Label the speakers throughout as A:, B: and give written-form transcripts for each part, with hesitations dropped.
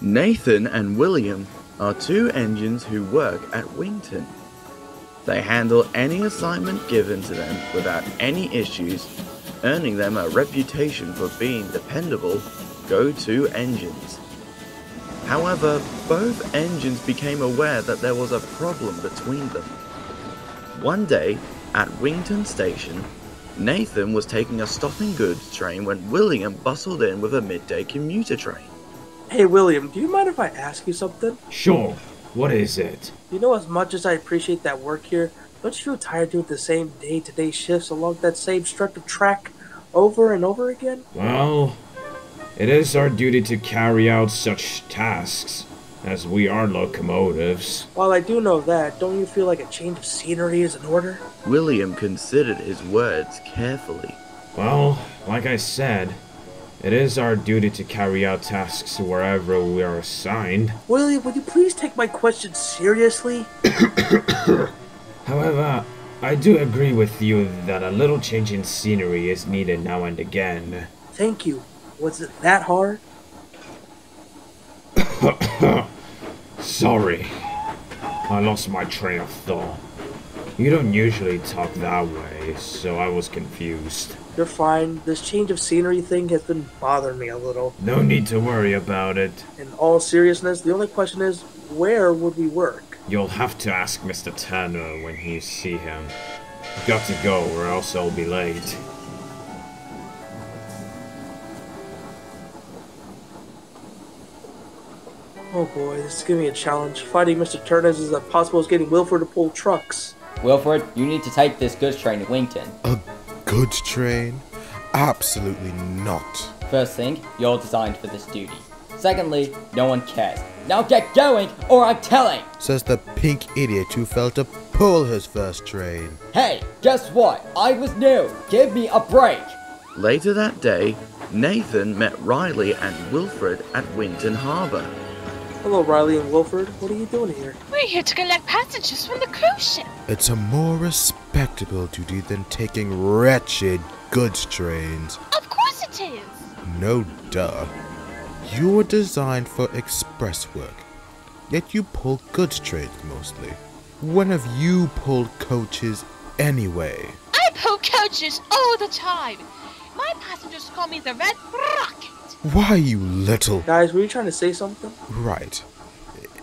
A: Nathan and William are two engines who work at Wington. They handle any assignment given to them without any issues, earning them a reputation for being dependable go-to engines. However, both engines became aware that there was a problem between them. One day, at Wington Station, Nathan was taking a stopping goods train when William bustled in with a midday commuter train.
B: Hey William, do you mind if I ask you something?
C: Sure. What is it?
B: You know, as much as I appreciate that work here, don't you feel tired doing the same day-to-day shifts along that same stretch of track over and over again?
C: Well, it is our duty to carry out such tasks, as we are locomotives.
B: While I do know that, don't you feel like a change of scenery is in order?
A: William considered his words carefully.
C: Well, like I said, it is our duty to carry out tasks wherever we are assigned.
B: William, would you please take my question seriously?
C: However, I do agree with you that a little change in scenery is needed now and again.
B: Thank you. Was it that hard?
C: Sorry. I lost my train of thought. You don't usually talk that way, so I was confused.
B: You're fine. This change of scenery thing has been bothering me a little.
C: No need to worry about it.
B: In all seriousness, the only question is, where would we work?
C: You'll have to ask Mr. Turner when you see him. I've got to go, or else I'll be late.
B: Oh boy, this is giving me a challenge. Fighting Mr. Turner is as possible as getting Wilfred to pull trucks.
D: Wilfred, you need to take this goods train to Wington.
E: A goods train? Absolutely not.
D: First thing, you're designed for this duty. Secondly, no one cares. Now get going, or I'm telling!
E: Says the pink idiot who failed to pull his first train.
D: Hey, guess what? I was new. Give me a break.
A: Later that day, Nathan met Riley and Wilfred at Winton Harbour.
B: Hello, Riley and Wilfred. What are you doing here?
F: We're here to collect passengers from the cruise ship.
E: It's a more respectable duty than taking wretched goods trains.
F: Of course it is.
E: No duh. You were designed for express work, yet you pull goods trains mostly. When have you pulled coaches anyway?
F: I pull coaches all the time. My passengers call me the Red Rocket.
E: Why, you little...
B: Guys, were you trying to say something?
E: Right.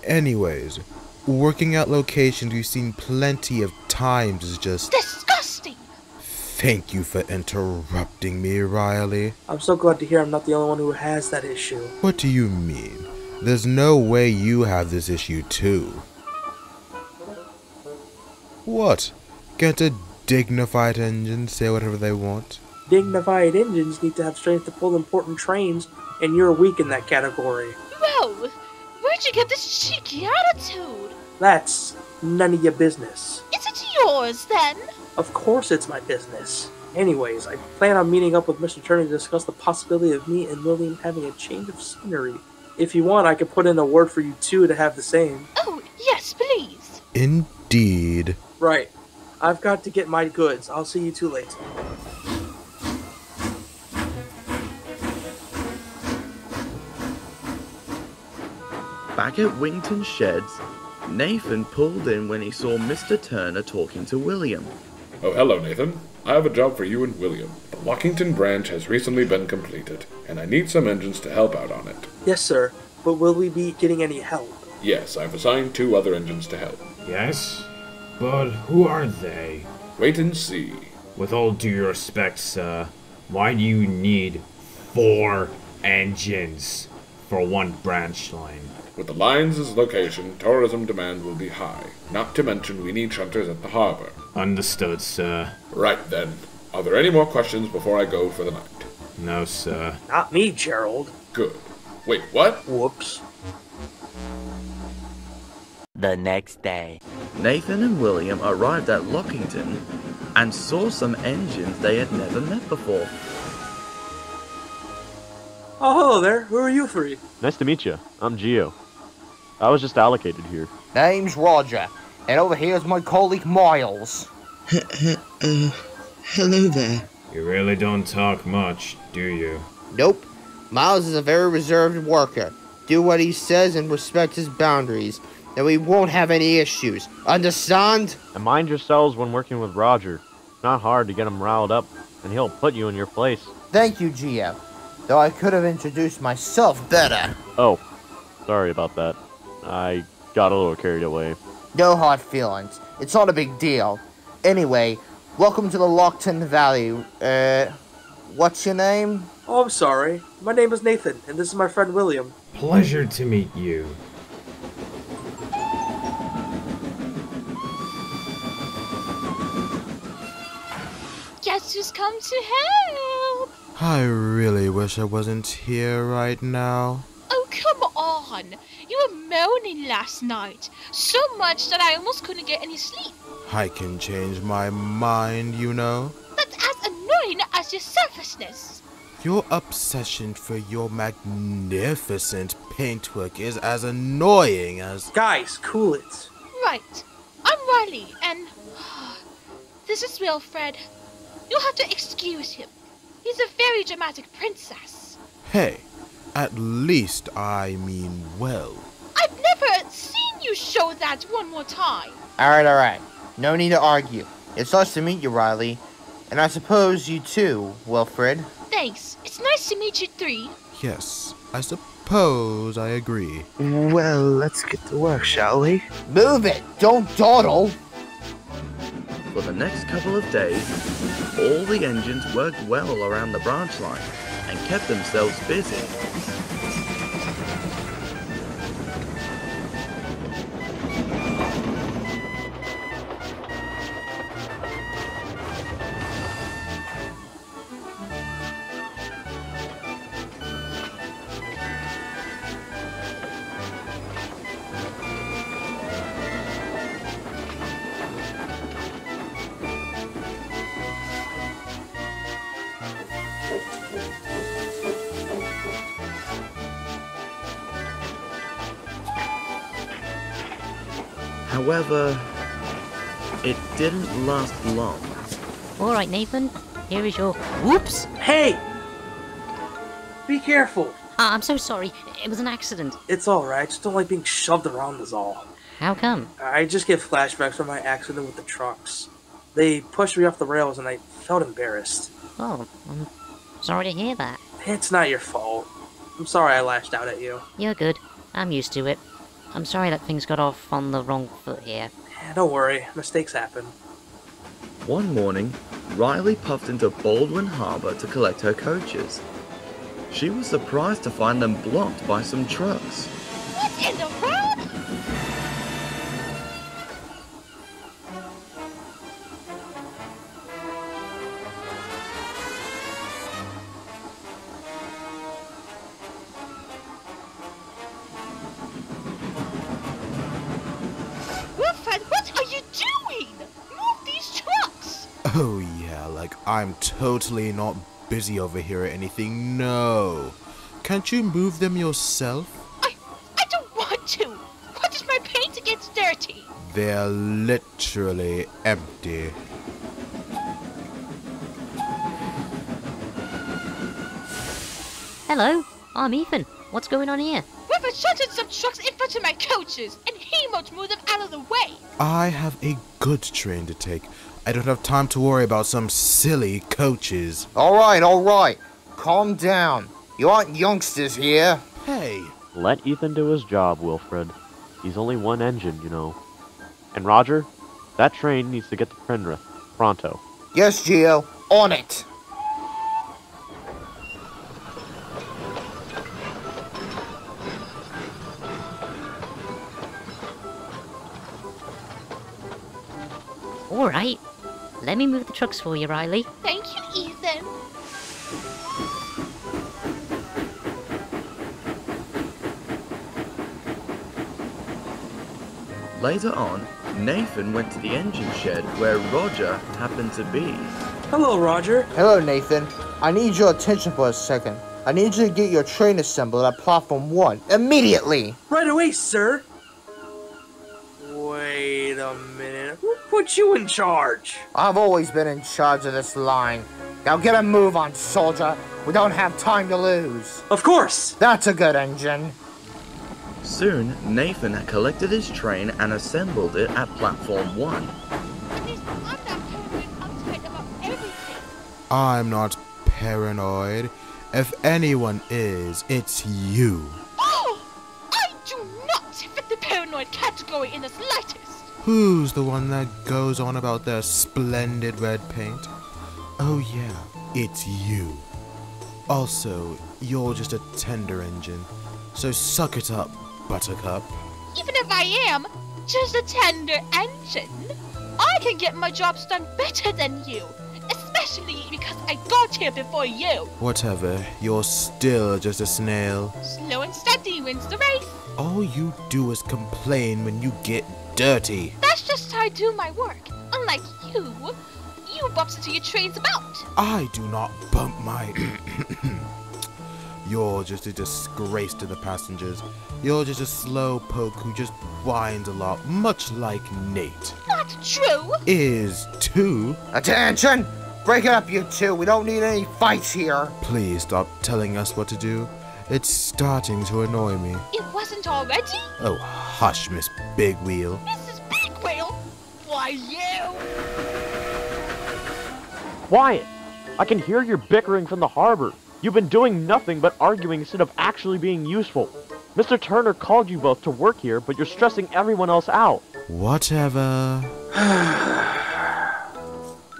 E: Anyways, working at locations we've seen plenty of times is just...
F: disgusting.
E: Thank you for interrupting me, Riley.
B: I'm so glad to hear I'm not the only one who has that issue.
E: What do you mean? There's no way you have this issue too. What? Can't a dignified engine say whatever they want?
B: Dignified engines need to have strength to pull important trains, and you're weak in that category.
F: Whoa, where'd you get this cheeky attitude?
B: That's none of your business.
F: Is it yours, then?
B: Of course it's my business. Anyways, I plan on meeting up with Mr. Turner to discuss the possibility of me and William having a change of scenery. If you want, I could put in a word for you two to have the same.
F: Oh, yes, please.
E: Indeed.
B: Right. I've got to get my goods. I'll see you two later.
A: Back at Wington's sheds, Nathan pulled in when he saw Mr. Turner talking to William.
G: Oh, hello, Nathan. I have a job for you and William. The Lochington branch has recently been completed, and I need some engines to help out on it.
B: Yes, sir. But will we be getting any help?
G: Yes, I've assigned 2 other engines to help.
C: Yes? But who are they?
G: Wait and see.
C: With all due respect, sir, why do you need 4 engines for one branch line?
G: With the line's location, tourism demand will be high. Not to mention we need shunters at the harbor.
C: Understood, sir.
G: Right then. Are there any more questions before I go for the night?
C: No, sir.
B: Not me, Gerald.
G: Good. Wait, what?
B: Whoops.
H: The next day.
A: Nathan and William arrived at Lochington and saw some engines they had never met before.
B: Oh, hello there. Who are you three?
I: Nice to meet you. I'm Gio. I was just allocated here.
H: Name's Roger, and over here is my colleague Miles.
J: Hello there.
C: You really don't talk much, do you?
H: Nope. Miles is a very reserved worker. do what he says and respect his boundaries, then we won't have any issues. Understand?
I: And mind yourselves when working with Roger. It's not hard to get him riled up, and he'll put you in your place.
H: Thank you, GM. Though I could have introduced myself better.
I: Oh, sorry about that. I got a little carried away.
H: No hard feelings. It's not a big deal. Anyway, welcome to the Lochington Valley. What's your name?
B: Oh, I'm sorry. My name is Nathan, and this is my friend William.
C: Pleasure to meet you.
F: Guess who's come to help?
E: I really wish I wasn't here right now.
F: Oh, come on. You were moaning last night. So much that I almost couldn't get any sleep.
E: I can change my mind, you know.
F: That's as annoying as your selfishness.
E: Your obsession for your magnificent paintwork is as annoying as...
B: Guys, cool it.
F: Right. I'm Riley, and... this is Wilfred. You'll have to excuse him. He's a very dramatic princess.
E: Hey, at least I mean well.
F: I've never seen you show that one more time.
H: Alright. No need to argue. It's nice to meet you, Riley. And I suppose you too, Wilfred.
F: Thanks. It's nice to meet you three.
E: Yes, I suppose I agree.
A: Well, let's get to work, shall we?
H: Move it! Don't dawdle!
A: For the next couple of days, all the engines worked well around the branch line and kept themselves busy. However, it didn't last long.
J: Alright, Nathan. Here is your... Whoops!
B: Hey! Be careful.
J: I'm so sorry. It was an accident.
B: It's alright. I just don't like being shoved around is all.
J: How come?
B: I just get flashbacks from my accident with the trucks. They pushed me off the rails and I felt embarrassed.
J: Oh, I'm sorry to hear that.
B: It's not your fault. I'm sorry I lashed out at you.
J: You're good. I'm used to it. I'm sorry that things got off on the wrong foot here.
B: Yeah, don't worry. Mistakes happen.
A: One morning, Riley puffed into Baldwin Harbor to collect her coaches. She was surprised to find them blocked by some trucks.
F: What in the world? Wilfred, what are you doing? Move these trucks!
E: Oh yeah, like I'm totally not busy over here or anything, no. Can't you move them yourself?
F: I don't want to. What if my paint gets dirty?
E: They're literally empty.
J: Hello, I'm Ethan. What's going on here?
F: Wilfred shunted some trucks in front of my coaches, and he won't move them out of the way.
E: I have a good train to take. I don't have time to worry about some silly coaches.
H: Alright. Calm down. You aren't youngsters here.
E: Hey.
I: Let Ethan do his job, Wilfred. He's only one engine, you know. And Roger, that train needs to get to Penrith. Pronto.
H: Yes, Gio. On it.
J: Alright. Let me move the trucks for you, Riley.
F: Thank you, Ethan.
A: Later on, Nathan went to the engine shed where Roger happened to be.
B: Hello, Roger.
H: Hello, Nathan. I need your attention for a second. I need you to get your train assembled at platform 1 immediately.
B: Right away, sir. Wait a minute. Who put you in charge?
H: I've always been in charge of this line. Now get a move on, soldier. We don't have time to lose.
B: Of course.
H: That's a good engine.
A: Soon, Nathan had collected his train and assembled it at platform 1.
F: At least I'm not paranoid uptight about everything.
E: I'm not paranoid. If anyone is, it's you.
F: Oh! I do not fit the paranoid category in the slightest.
E: Who's the one that goes on about their splendid red paint? Oh yeah, it's you. Also, you're just a tender engine, so suck it up, Buttercup.
F: Even if I am just a tender engine, I can get my jobs done better than you. Especially because I got here before you.
E: Whatever, you're still just a snail.
F: Slow and steady wins the race.
E: All you do is complain when you get dirty.
F: That's just how I do my work. Unlike you bump into your trains about.
E: I do not bump my... You're just a disgrace to the passengers. You're just a slow poke who just whines a lot, much like Nate.
F: Not true.
E: Is too.
H: Attention! Break it up, you two. We don't need any fights here.
E: Please stop telling us what to do. It's starting to annoy me.
F: It wasn't already?
E: Oh, hush, Miss Big Wheel.
F: Mrs. Big Wheel? Why, you?
I: Quiet! I can hear your bickering from the harbor. You've been doing nothing but arguing instead of actually being useful. Mr. Turner called you both to work here, but you're stressing everyone else out.
E: Whatever.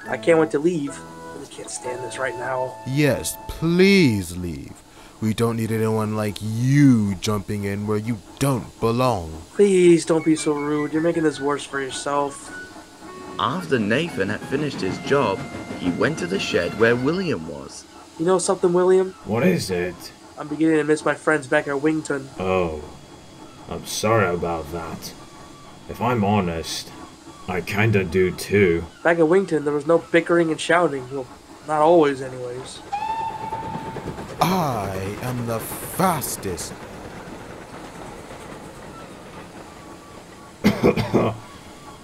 B: I can't wait to leave. I really can't stand this right now.
E: Yes, please leave. We don't need anyone like you jumping in where you don't belong.
B: Please don't be so rude. You're making this worse for yourself.
A: After Nathan had finished his job, he went to the shed where William was.
B: You know something, William?
C: What is it?
B: I'm beginning to miss my friends back at Wington.
C: Oh, I'm sorry about that. If I'm honest, I kinda do too.
B: Back at Wington, there was no bickering and shouting. Well, not always, anyways.
E: I am the fastest.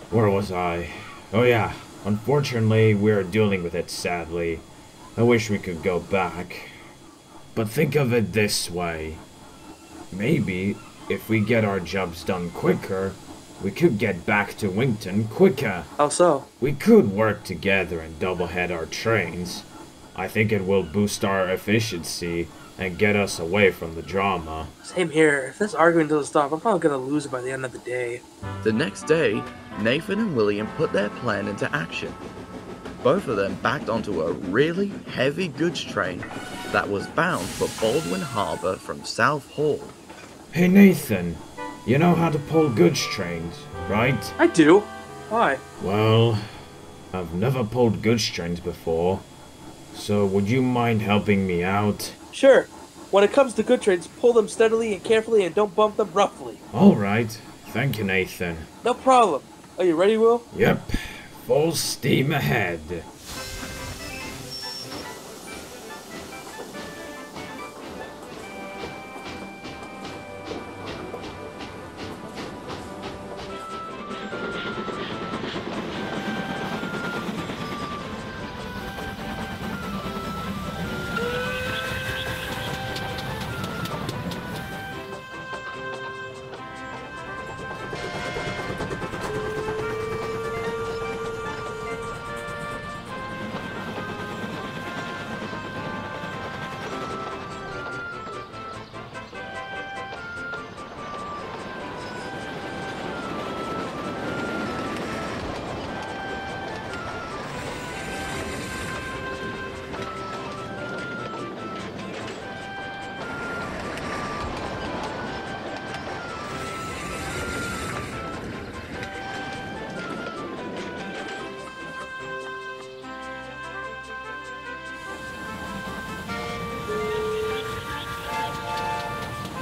C: Where was I? Oh yeah, unfortunately we're dealing with it sadly. I wish we could go back. But think of it this way. Maybe, if we get our jobs done quicker, we could get back to Wington quicker.
B: How so?
C: We could work together and double-head our trains. I think it will boost our efficiency and get us away from the drama.
B: Same here. If this arguing doesn't stop, I'm probably gonna lose it by the end of the day.
A: The next day, Nathan and William put their plan into action. Both of them backed onto a really heavy goods train that was bound for Baldwin Harbor from South Hall.
C: Hey Nathan, you know how to pull goods trains, right?
B: I do. Why?
C: Well, I've never pulled goods trains before, so would you mind helping me out?
B: Sure. When it comes to good trains, pull them steadily and carefully and don't bump them roughly.
C: Alright, thank you Nathan.
B: No problem. Are you ready, Will?
C: Yep, full steam ahead.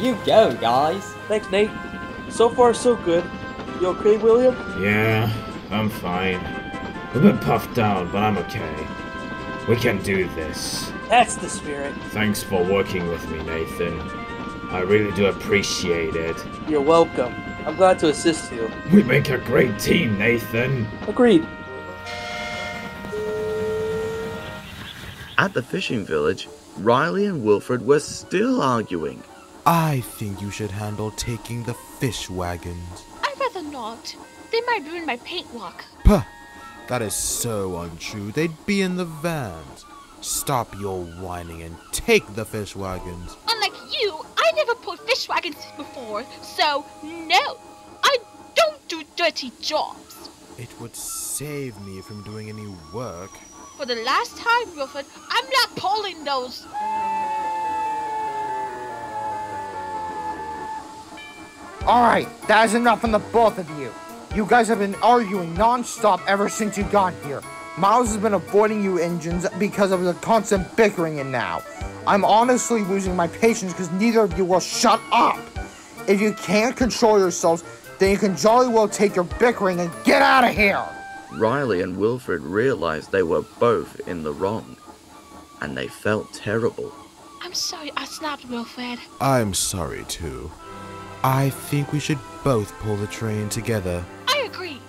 D: You go, guys.
B: Thanks, Nate. So far, so good. You okay, William?
C: Yeah, I'm fine. A bit puffed out, but I'm okay. We can do this.
B: That's the spirit.
C: Thanks for working with me, Nathan. I really do appreciate it.
B: You're welcome. I'm glad to assist you.
C: We make a great team, Nathan.
B: Agreed.
A: At the fishing village, Riley and Wilfred were still arguing.
E: I think you should handle taking the fish wagons.
F: I'd rather not. They might ruin my paint luck.
E: Puh! That is so untrue. They'd be in the vans. Stop your whining and take the fish wagons.
F: Unlike you, I never pulled fish wagons before, so no, I don't do dirty jobs.
E: It would save me from doing any work.
F: For the last time, Wilfred, I'm not pulling those.
H: Alright, that is enough from the both of you. You guys have been arguing non-stop ever since you got here. Miles has been avoiding you engines because of the constant bickering, and now I'm honestly losing my patience because neither of you will shut up. If you can't control yourselves, then you can jolly well take your bickering and get out of here.
A: Riley and Wilfred realized they were both in the wrong, and they felt terrible.
F: I'm sorry I snapped, Wilfred.
E: I'm sorry too. I think we should both pull the train together.
F: I agree.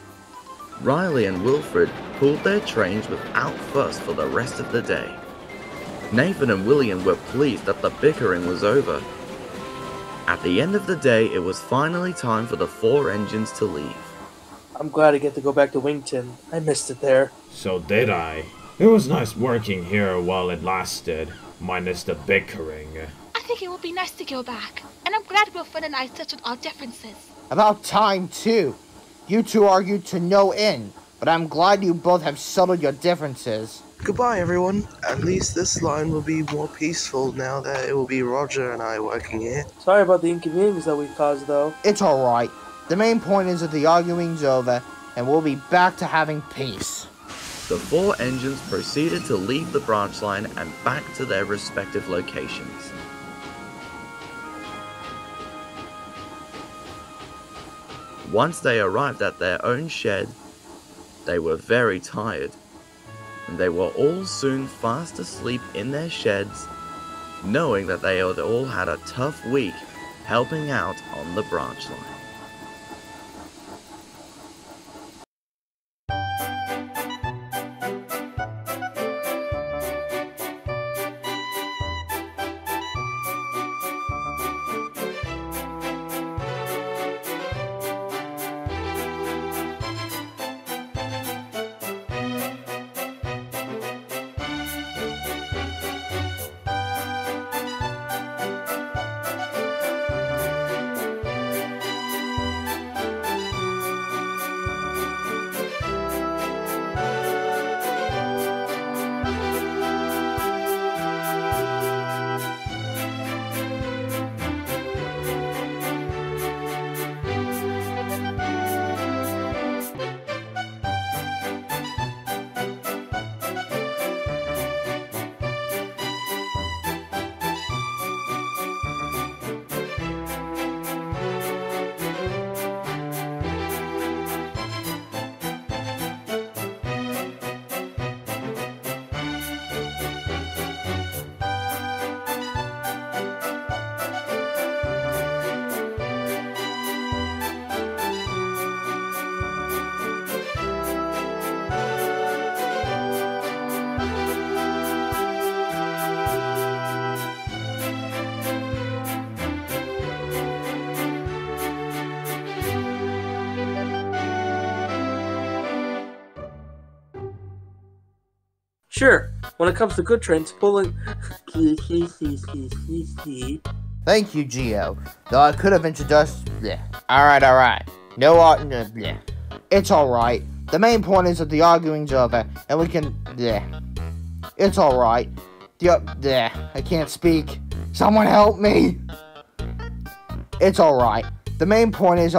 A: Riley and Wilfred pulled their trains without fuss for the rest of the day. Nathan and William were pleased that the bickering was over. At the end of the day, it was finally time for the 4 engines to leave.
B: I'm glad I get to go back to Wington. I missed it there.
C: So did I. It was nice working here while it lasted, minus the bickering.
F: I think it would be nice to go back, and I'm glad Wilfred and I settled our differences.
H: About time, too. You two argued to no end, but I'm glad you both have settled your differences.
K: Goodbye, everyone. At least this line will be more peaceful now that it will be Roger and I working here.
B: Sorry about the inconvenience that we caused, though.
H: It's alright. The main point is that the arguing's over, and we'll be back to having peace.
A: The 4 engines proceeded to leave the branch line and back to their respective locations. Once they arrived at their own shed, they were very tired, and they were all soon fast asleep in their sheds, knowing that they had all had a tough week helping out on the branch line.
B: Sure, when it comes to good trains, pulling...
H: Thank you, Geo. Though I could have introduced... Bleh. Alright. No, bleh. It's alright. The main point is that the arguing's over, and we can... Bleh. It's alright. Bleh. I can't speak. Someone help me! It's alright. The main point is